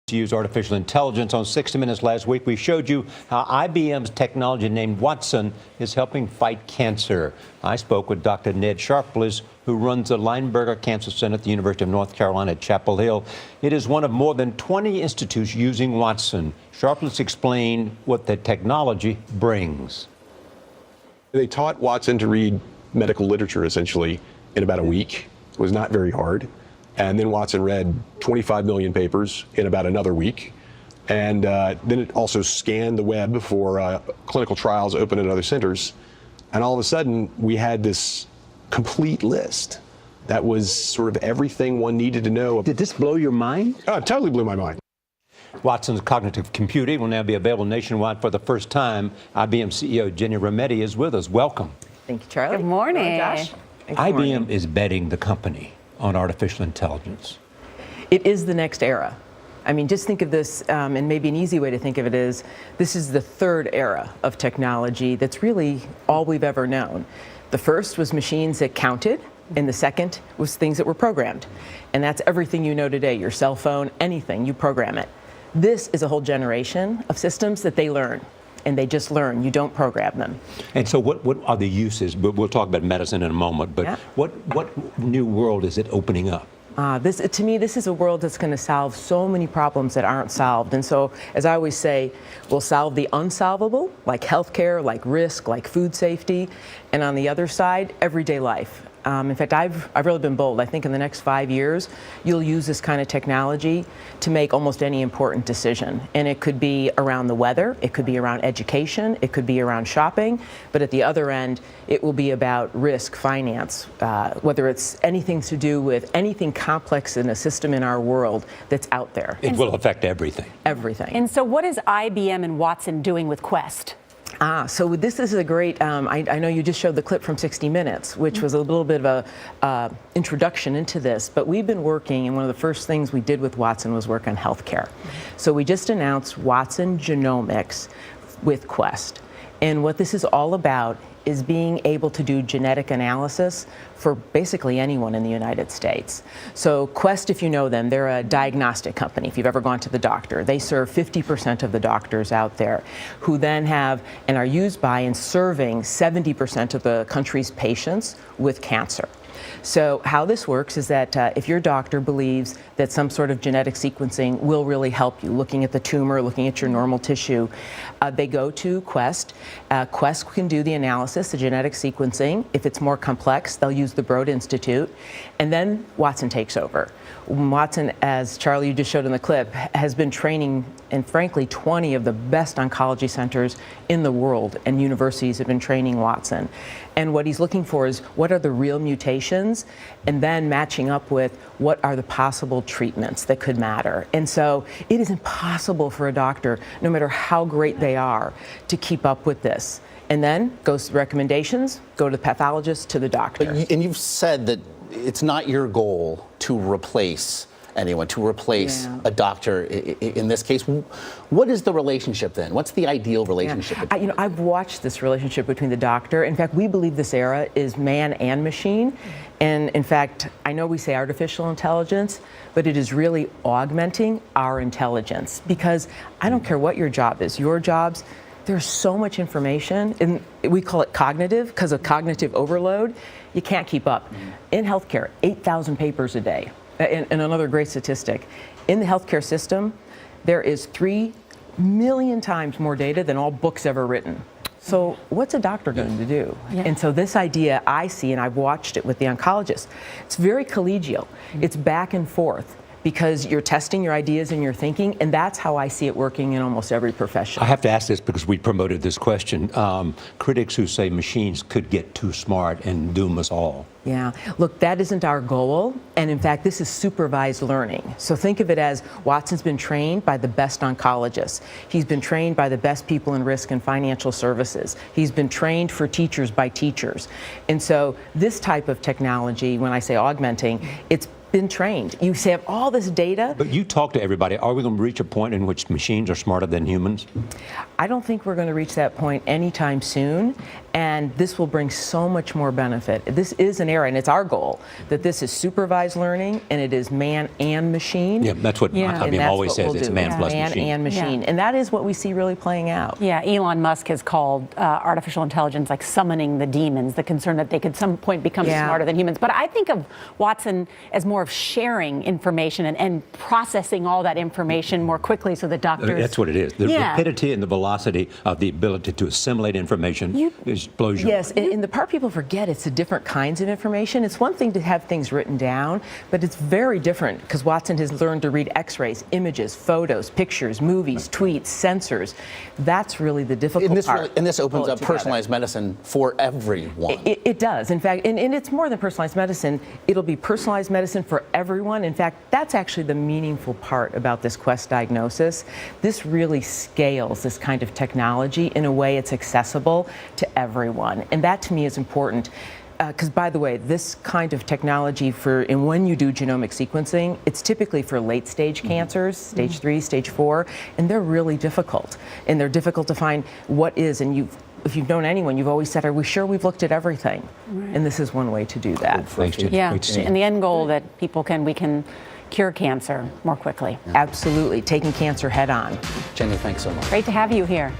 To use artificial intelligence. On 60 Minutes last week, we showed you how IBM's technology named Watson is helping fight cancer. I spoke with Dr. Ned Sharpless, who runs the Lineberger Cancer Center at the University of North Carolina at Chapel Hill. It is one of more than 20 institutes using Watson. Sharpless explained what the technology brings. They taught Watson to read medical literature, essentially, in about a week. It was not very hard. And then Watson read 25 million papers in about another week. And then it also scanned the web for clinical trials open at other centers. And all of a sudden, we had this complete list that was sort of everything one needed to know. Did this blow your mind? Oh, it totally blew my mind. Watson's cognitive computing will now be available nationwide for the first time. IBM CEO Jenny Remedi is with us. Welcome. Thank you, Charlie. Good morning. Josh. IBM is betting the company on artificial intelligence. It is the next era. I mean, just think of this, and maybe an easy way to think of it is, this is the third era of technology that's really all we've ever known. The first was machines that counted, and the second was things that were programmed. And that's everything you know today, your cell phone, anything, you program it. This is a whole generation of systems that they learn. And they just learn. You don't program them. And so what are the uses? We'll talk about medicine in a moment, but yeah. What new world is it opening up? To me, this is a world that's going to solve so many problems that aren't solved. And so, as I always say, we'll solve the unsolvable, like healthcare, like risk, like food safety, and on the other side, everyday life. In fact, I've really been bold. I think in the next 5 years, you'll use this kind of technology to make almost any important decision. And it could be around the weather, it could be around education, it could be around shopping, but at the other end, it will be about risk, finance, whether it's anything to do with anything complex in a system in our world that's out there. It will affect everything. Everything. And so what is IBM and Watson doing with Quest? So this is a great, I know you just showed the clip from 60 Minutes, which was a little bit of a introduction into this, but we've been working, and one of the first things we did with Watson was work on healthcare. So we just announced Watson Genomics with Quest. And what this is all about is being able to do genetic analysis for basically anyone in the United States. So Quest, if you know them, they're a diagnostic company. If you've ever gone to the doctor, they serve 50% of the doctors out there, who then have and are used by and serving 70% of the country's patients with cancer. So how this works is that if your doctor believes that some sort of genetic sequencing will really help you, looking at the tumor, looking at your normal tissue, they go to Quest. Quest can do the analysis, the genetic sequencing. If it's more complex, they'll use the Broad Institute, and then Watson takes over. Watson, as Charlie, you just showed in the clip, has been training, and frankly, 20 of the best oncology centers in the world, and universities have been training Watson. And what he's looking for is what are the real mutations, and then matching up with what are the possible treatments that could matter. And so it is impossible for a doctor, no matter how great they are, to keep up with this. And then goes to recommendations, go to the pathologist, to the doctor. And you've said that it's not your goal to replace anyone, to replace a doctor in this case. What is the relationship then? What's the ideal relationship? Yeah. I've watched this relationship between the doctor. In fact, we believe this era is man and machine. And in fact, I know we say artificial intelligence, but it is really augmenting our intelligence. Because I don't care what your job is, your jobs, there's so much information, and we call it cognitive because of cognitive overload. You can't keep up. In healthcare, 8,000 papers a day. And another great statistic, in the healthcare system, there is 3 million times more data than all books ever written. So what's a doctor going to do? Yeah. And so this idea I see, and I've watched it with the oncologists, it's very collegial. It's back and forth, because you're testing your ideas and your thinking, and that's how I see it working in almost every profession. I have to ask this because we promoted this question. Critics who say machines could get too smart and doom us all. Yeah, look, that isn't our goal, and in fact, this is supervised learning. So think of it as Watson's been trained by the best oncologists. He's been trained by the best people in risk and financial services. He's been trained for teachers by teachers. And so this type of technology, when I say augmenting, it's been trained. You have all this data. But you talk to everybody. Are we going to reach a point in which machines are smarter than humans? I don't think we're going to reach that point anytime soon. And this will bring so much more benefit. This is an area, and it's our goal, that this is supervised learning, and it is man and machine. Yeah, that's what Yeah. And IBM that's always what says. we'll It's do. man plus Man machine. and machine. Yeah. And that is what we see really playing out. Yeah, Elon Musk has called artificial intelligence like summoning the demons, the concern that they could some point become Yeah. smarter than humans. But I think of Watson as more of sharing information and processing all that information more quickly so that doctors... That's what it is. The Yeah. rapidity and the velocity of the ability to assimilate information blows you. Yes, and the part people forget, it's the different kinds of information. It's one thing to have things written down, but it's very different because Watson has learned to read x-rays, images, photos, pictures, movies, tweets, sensors. That's really the difficult part. And this opens Pull it up together. personalized medicine for everyone. It does. In fact, and it's more than personalized medicine. It'll be personalized medicine for everyone. In fact, that's actually the meaningful part about this Quest diagnosis. This really scales this kind of technology in a way it's accessible to everyone. And that to me is important. Because, by the way, this kind of technology and when you do genomic sequencing, it's typically for late-stage cancers, stage 3, stage 4, and they're really difficult. And they're difficult to find what is, and if you've known anyone, you've always said, are we sure we've looked at everything? Right. And this is one way to do that. Thanks, Jen. Yeah, Great to see you. and the end goal that we can cure cancer more quickly. Absolutely, taking cancer head on. Jenny, thanks so much. Great to have you here.